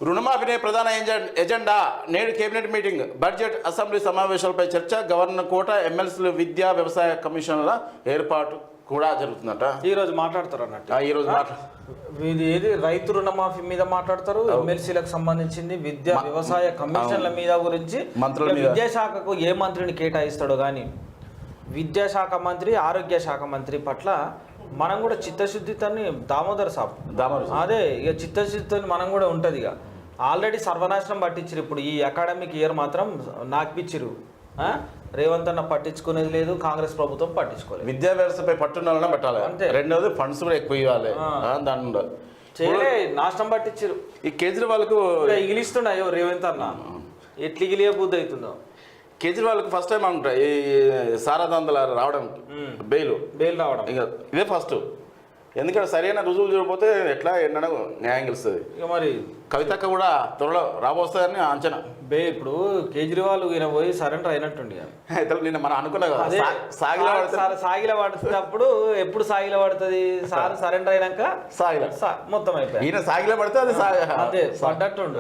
రుణమాఫీనే ప్రధాన ఎజెండా నేడు cabinet meeting budget assembly సమావేశాలపై చర్చ గవర్నర్ కోట ఎమ్మెల్సీలు విద్యా వ్యవసాయ కమిషన్ల ఏర్పాటు కూడా జరుగుతుందట. ఈ రోజు మాట్లాడతారు అన్నట్టు. ఈ రోజు ఇది ఏది రైతు రుణమాఫీ మీద మాట్లాడతారు, ఎమ్మెల్సీలకు సంబంధించింది విద్యా వ్యవసాయ కమిషన్ల మీద గురించి. విద్యాశాఖకు ఏ మంత్రిని కేటాయిస్తాడో కానీ విద్యాశాఖ మంత్రి ఆరోగ్య శాఖ మంత్రి పట్ల మనం కూడా చిత్తశుద్ధితో దామోదర్ సాబ్ అదే ఇక చిత్తశుద్ధితో మనం కూడా ఉంటుంది. ఇక ఆల్రెడీ సర్వనాశనం పట్టించారు. ఇప్పుడు ఈ అకాడమిక్ ఇయర్ మాత్రం నాకిచ్చిరు. రేవంత్ అన్న పట్టించుకునేది లేదు, కాంగ్రెస్ ప్రభుత్వం పట్టించుకోలేదు. విద్యా వ్యవస్థపై పట్టున పెట్టాలి. అంతే. రెండవది ఫండ్స్ కూడా ఎక్కువ ఇవ్వాలి. దాని చేయలే నాశనం పట్టించారు. ఈ కేజ్రీవాల్కు ఇగిలిస్తుండ అయ్యో రేవంత్ అన్న ఎట్లు ఇగిలియ బుద్ధి అవుతుందో. కేజ్రీవాల్కి ఫస్ట్ టైం అనుకుంటా ఈ సారాదందల రావడం, బెయిల్ రావడం ఇదే ఫస్ట్. ఎందుకంటే సరైన రుజువులు చూడకపోతే ఎట్లా ఎన్నడూ న్యాయం గెలుస్తుంది. ఇక మరి కవితక్క కూడా త్వరలో రాబోస్తుందని అంచనా. ఇప్పుడు కేజ్రీవాల్ ఈయన పోయి సరెండర్ అయినట్టుండి. అయితే నిన్న మనం అనుకున్నాం కదా సాగిల పడుతున్నప్పుడు ఎప్పుడు సాగిల పడుతుంది సార్ సరెండర్ అయినాక సాగిల మొత్తం అయిపోయి ఈయన సాగిల పడితే అది అదే పడ్డట్టుండు.